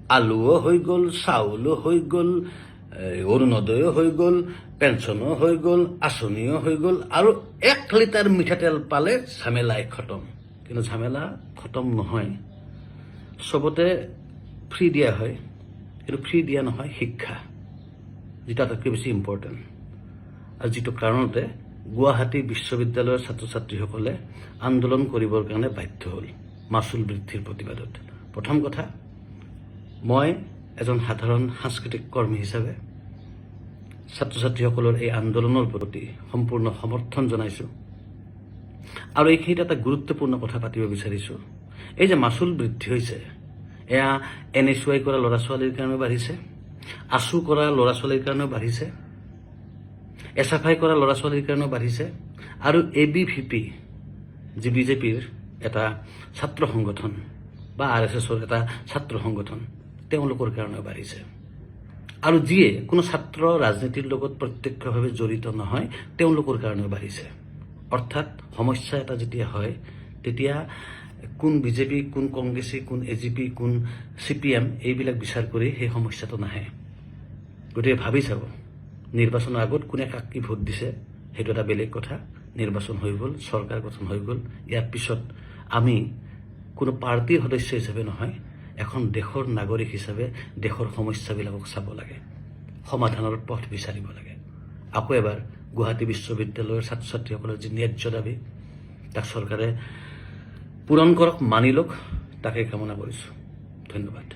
আলুও হৈ গ'ল, চাউলো হৈ গ'ল, অৰুণোদয়ো হৈ গ'ল, পেঞ্চনো হৈ গ'ল, আঁচনিও হৈ গ'ল, আৰু 1 লিটাৰ মিঠাতেল পালে ঝামেলাই খতম। কিন্তু ঝামেলা খতম নহয়। চবতে ফ্ৰী দিয়া হয়, কিন্তু ফ্ৰী দিয়া নহয় শিক্ষা, যিটো আটাইতকৈ বেছি ইম্পৰ্টেণ্ট। আৰু যিটো কাৰণতে গুৱাহাটী বিশ্ববিদ্যালয়ৰ ছাত্ৰ ছাত্ৰীসকলে আন্দোলন কৰিবৰ কাৰণে বাধ্য হ'ল মাচুল বৃদ্ধিৰ প্ৰতিবাদত। প্ৰথম কথা, মই এজন সাধাৰণ সাংস্কৃতিক কৰ্মী হিচাপে ছাত্ৰ ছাত্ৰীসকলৰ এই আন্দোলনৰ প্ৰতি সম্পূৰ্ণ সমৰ্থন জনাইছোঁ। আৰু এইখিনিত এটা গুৰুত্বপূৰ্ণ কথা পাতিব বিচাৰিছোঁ। এই যে মাচুল বৃদ্ধি হৈছে, এয়া NSY কৰা ল'ৰা ছোৱালীৰ কাৰণেও বাঢ়িছে, আছু কৰা ল'ৰা ছোৱালীৰ কাৰণেও বাঢ়িছে, SFI কৰা ল'ৰা ছোৱালীৰ কাৰণেও বাঢ়িছে, আৰু ABVP, যি বিজেপিৰ এটা ছাত্ৰ সংগঠন বা RSSৰ এটা ছাত্ৰ সংগঠন, তেওঁলোকৰ কাৰণেও বাঢ়িছে। আৰু যিয়ে কোনো ছাত্ৰ ৰাজনীতিৰ লগত প্ৰত্যক্ষভাৱে জড়িত নহয়, তেওঁলোকৰ কাৰণেও বাঢ়িছে। অৰ্থাৎ সমস্যা এটা যেতিয়া হয়, তেতিয়া কোন বিজেপি, কোন কংগ্ৰেছী, কোন AGP, কোন CPM এইবিলাক বিচাৰ কৰি সেই সমস্যাটো নাহে। গতিকে ভাবি চাব, নিৰ্বাচনৰ আগত কোনে কাক কি ভোট দিছে সেইটো এটা বেলেগ কথা। নিৰ্বাচন হৈ গ'ল, চৰকাৰ গঠন হৈ গ'ল, ইয়াৰ পিছত আমি কোনো পাৰ্টীৰ সদস্য হিচাপে নহয়, এখন দেশৰ নাগৰিক হিচাপে দেশৰ সমস্যাবিলাকক চাব লাগে, সমাধানৰ পথ বিচাৰিব লাগে। আকৌ এবাৰ গুৱাহাটী বিশ্ববিদ্যালয়ৰ ছাত্ৰ ছাত্ৰীসকলৰ যি ন্যায্য দাবী, তাক চৰকাৰে পূৰণ কৰক, মানি লওক, তাকে কামনা কৰিছোঁ। ধন্যবাদ।